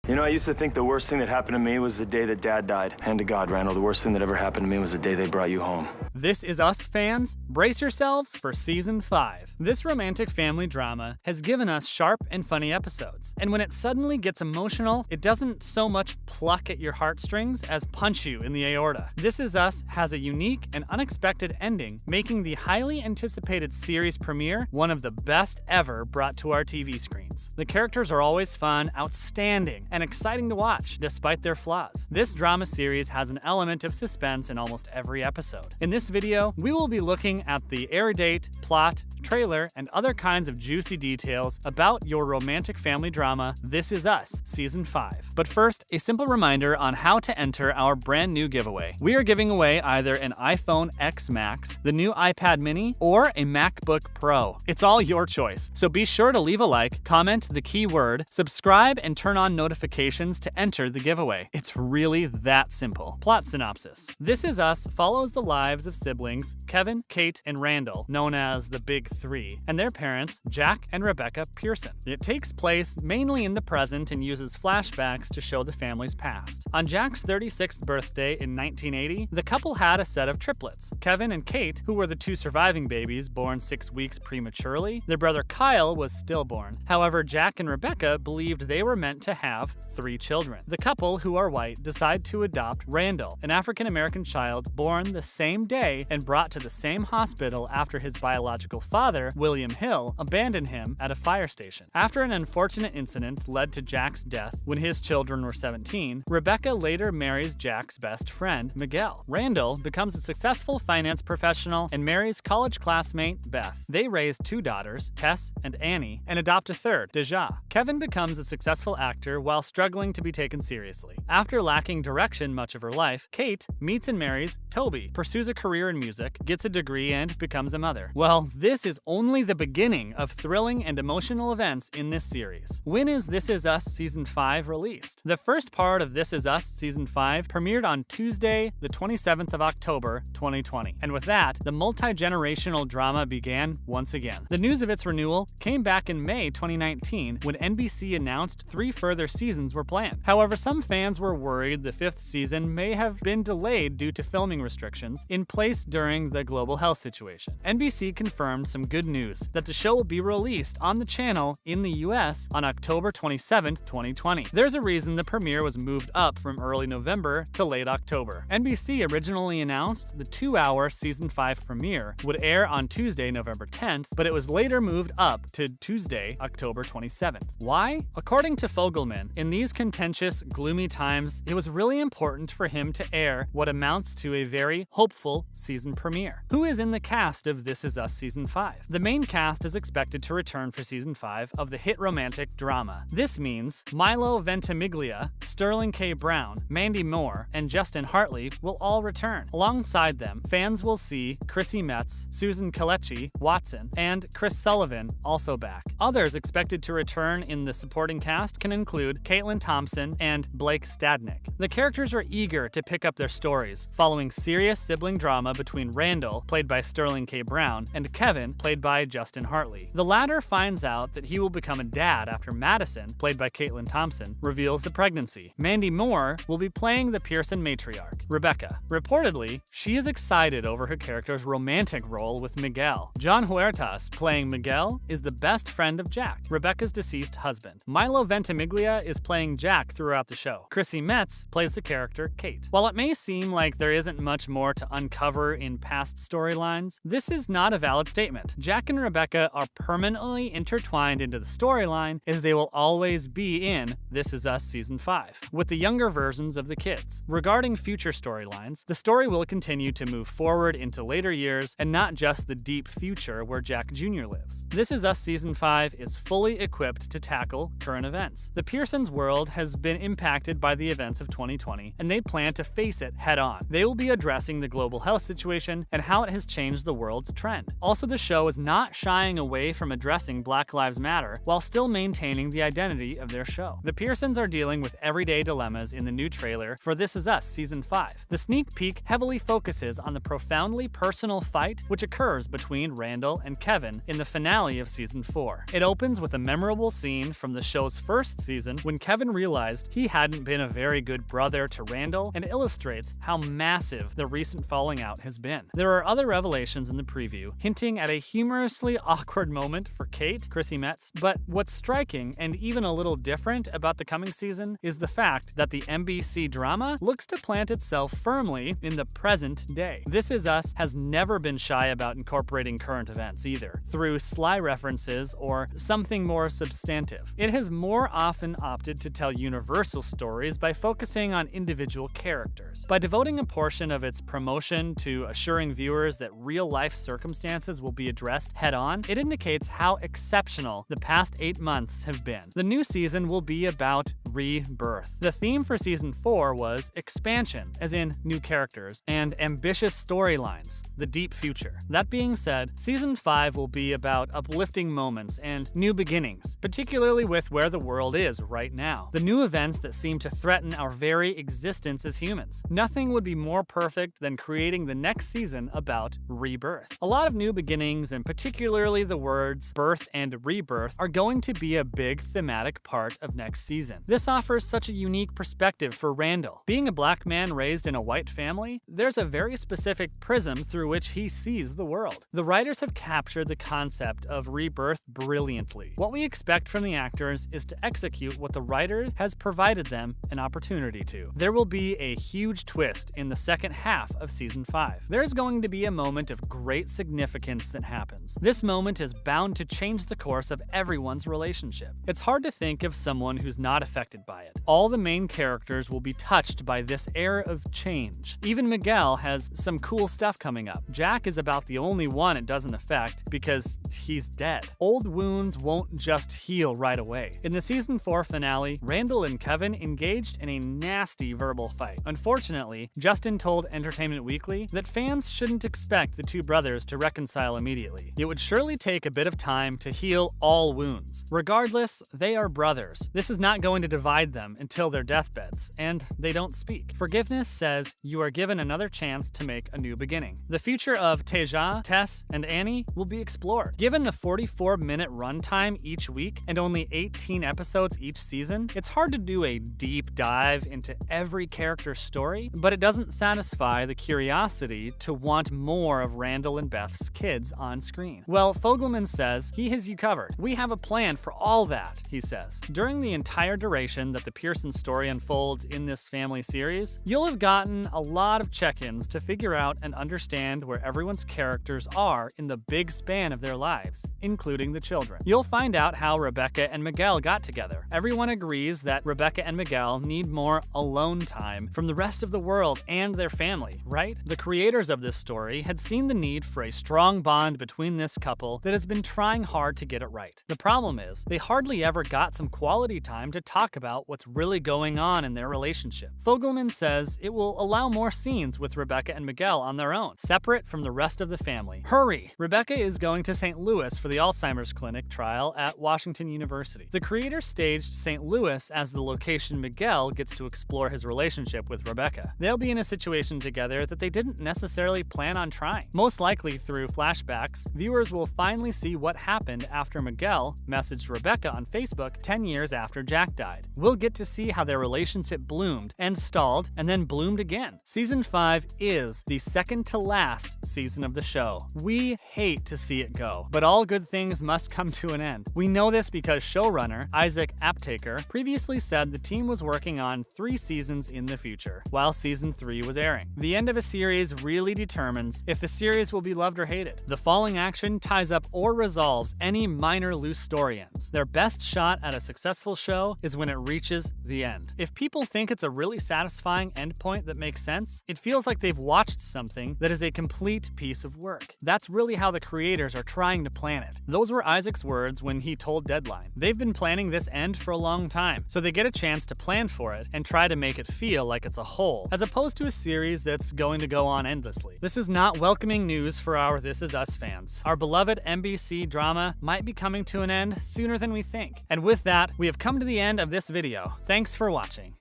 You know, I used to think the worst thing that happened to me was the day that Dad died. And to God, Randall, the worst thing that ever happened to me was the day they brought you home. This Is Us fans, brace yourselves for Season 5. This romantic family drama has given us sharp and funny episodes. And when it suddenly gets emotional, it doesn't so much pluck at your heartstrings as punch you in the aorta. This Is Us has a unique and unexpected ending, making the highly anticipated series premiere one of the best ever brought to our TV screens. The characters are always fun, outstanding, and exciting to watch, despite their flaws. This drama series has an element of suspense in almost every episode. In this video, we will be looking at the air date, plot, trailer, and other kinds of juicy details about your romantic family drama, This Is Us, Season 5. But first, a simple reminder on how to enter our brand new giveaway. We are giving away either an iPhone X Max, the new iPad mini, or a MacBook Pro. It's all your choice, so be sure to leave a like, comment the keyword, subscribe, and turn on notifications to enter the giveaway. It's really that simple. Plot synopsis. This Is Us follows the lives of siblings Kevin, Kate, and Randall, known as the Big Three, and their parents, Jack and Rebecca Pearson. It takes place mainly in the present and uses flashbacks to show the family's past. On Jack's 36th birthday in 1980, the couple had a set of triplets, Kevin and Kate, who were the two surviving babies born 6 weeks prematurely. Their brother Kyle was stillborn. However, Jack and Rebecca believed they were meant to have 3 children. The couple, who are white, decide to adopt Randall, an African-American child born the same day and brought to the same hospital after his biological father, William Hill, abandoned him at a fire station. After an unfortunate incident led to Jack's death when his children were 17, Rebecca later marries Jack's best friend, Miguel. Randall becomes a successful finance professional and marries college classmate Beth. They raise 2 daughters, Tess and Annie, and adopt a third, Deja. Kevin becomes a successful actor while struggling to be taken seriously. After lacking direction much of her life, Kate meets and marries Toby, pursues a career in music, gets a degree, and becomes a mother. Well, this is only the beginning of thrilling and emotional events in this series. When is This Is Us Season 5 released? The first part of This Is Us Season 5 premiered on Tuesday, the 27th of October, 2020. And with that, the multi-generational drama began once again. The news of its renewal came back in May 2019 when NBC announced 3 further seasons were planned. However, some fans were worried the 5th season may have been delayed due to filming restrictions in place during the global health situation. NBC confirmed some good news that the show will be released on the channel in the US on October 27, 2020. There's a reason the premiere was moved up from early November to late October. NBC originally announced the 2-hour Season 5 premiere would air on Tuesday, November 10th, but it was later moved up to Tuesday, October 27th. Why? According to Fogelman, in these contentious, gloomy times, it was really important for him to air what amounts to a very hopeful season premiere. Who is in the cast of This Is Us Season 5? The main cast is expected to return for Season 5 of the hit romantic drama. This means Milo Ventimiglia, Sterling K. Brown, Mandy Moore, and Justin Hartley will all return. Alongside them, fans will see Chrissy Metz, Kelechi Watson, and Chris Sullivan also back. Others expected to return in the supporting cast can include Caitlin Thompson and Blake Stadnick. The characters are eager to pick up their stories, following serious sibling drama between Randall, played by Sterling K. Brown, and Kevin, played by Justin Hartley. The latter finds out that he will become a dad after Madison, played by Caitlin Thompson, reveals the pregnancy. Mandy Moore will be playing the Pearson matriarch, Rebecca. Reportedly, she is excited over her character's romantic role with Miguel. John Huertas, playing Miguel, is the best friend of Jack, Rebecca's deceased husband. Milo Ventimiglia is playing Jack throughout the show. Chrissy Metz plays the character Kate. While it may seem like there isn't much more to uncover in past storylines, this is not a valid statement. Jack and Rebecca are permanently intertwined into the storyline as they will always be in This Is Us Season 5, with the younger versions of the kids. Regarding future storylines, the story will continue to move forward into later years and not just the deep future where Jack Jr. lives. This Is Us Season 5 is fully equipped to tackle current events. The Pearsons' world has been impacted by the events of 2020, and they plan to face it head-on. They will be addressing the global health situation and how it has changed the world's trend. Also, the show is not shying away from addressing Black Lives Matter while still maintaining the identity of their show. The Pearsons are dealing with everyday dilemmas in the new trailer for This Is Us Season 5. The sneak peek heavily focuses on the profoundly personal fight which occurs between Randall and Kevin in the finale of Season 4. It opens with a memorable scene from the show's first season when when Kevin realized he hadn't been a very good brother to Randall, and illustrates how massive the recent falling out has been. There are other revelations in the preview, hinting at a humorously awkward moment for Kate, Chrissy Metz, but what's striking and even a little different about the coming season is the fact that the NBC drama looks to plant itself firmly in the present day. This Is Us has never been shy about incorporating current events either, through sly references or something more substantive. It has more often opted to tell universal stories by focusing on individual characters. By devoting a portion of its promotion to assuring viewers that real-life circumstances will be addressed head-on, it indicates how exceptional the past 8 months have been. The new season will be about rebirth. The theme for season 4 was expansion, as in new characters, and ambitious storylines, the deep future. That being said, season 5 will be about uplifting moments and new beginnings, particularly with where the world is right now. The new events that seem to threaten our very existence as humans. Nothing would be more perfect than creating the next season about rebirth. A lot of new beginnings, and particularly the words birth and rebirth, are going to be a big thematic part of next season. This offers such a unique perspective for Randall. Being a black man raised in a white family, there's a very specific prism through which he sees the world. The writers have captured the concept of rebirth brilliantly. What we expect from the actors is to execute what the writer has provided them an opportunity to. There will be a huge twist in the second half of season 5. There's going to be a moment of great significance that happens. This moment is bound to change the course of everyone's relationship. It's hard to think of someone who's not affected by it. All the main characters will be touched by this era of change. Even Miguel has some cool stuff coming up. Jack is about the only one it doesn't affect because he's dead. Old wounds won't just heal right away. In the season 4 finale, Randall and Kevin engaged in a nasty verbal fight. Unfortunately, Justin told Entertainment Weekly that fans shouldn't expect the two brothers to reconcile immediately. It would surely take a bit of time to heal all wounds. Regardless, they are brothers. This is not going to divide them until their deathbeds, and they don't speak. Forgiveness says you are given another chance to make a new beginning. The future of Teja, Tess, and Annie will be explored. Given the 44-minute runtime each week and only 18 episodes each season, it's hard to do a deep dive into every character's story, but it doesn't satisfy the curiosity to want more of Randall and Beth's kids on screen. Well, Fogelman says he has you covered. We have a plan for all that, he says. During the entire duration that the Pearson story unfolds in this family series, you'll have gotten a lot of check-ins to figure out and understand where everyone's characters are in the big span of their lives, including the children. You'll find out how Rebecca and Miguel got together. Everyone agrees that Rebecca and Miguel need more alone time from the rest of the world and their family, right? The creators of this story had seen the need for a strong bond between this couple that has been trying hard to get it right. The problem is, they hardly ever got some quality time to talk about what's really going on in their relationship. Fogelman says it will allow more scenes with Rebecca and Miguel on their own, separate from the rest of the family. Hurry! Rebecca is going to St. Louis for the Alzheimer's clinic trial at Washington University. The creator staged St. Louis as the location Miguel gets to explore his relationship with Rebecca. They'll be in a situation together that they didn't necessarily plan on trying. Most likely through flashbacks, viewers will finally see what happened after Miguel messaged Rebecca on Facebook 10 years after Jack died. We'll get to see how their relationship bloomed and stalled and then bloomed again. Season 5 is the second to last season of the show. We hate to see it go, but all good things must come to an end. We know this because showrunner Isaac Aptaker previously said the team was working on 3 seasons in the future, while season 3 was airing. The end of a series really determines if the series will be loved or hated. The falling action ties up or resolves any minor loose story ends. Their best shot at a successful show is when it reaches the end. If people think it's a really satisfying endpoint that makes sense, it feels like they've watched something that is a complete piece of work. That's really how the creators are trying to plan it. Those were Isaac's words when he told Deadline. They've been planning this end for a long time, so they get a chance to plan for it and try to make it feel like it's a whole, as opposed to a series that's going to go on endlessly. This is not welcoming news for our This Is Us fans. Our beloved NBC drama might be coming to an end sooner than we think. And with that, we have come to the end of this video. Thanks for watching.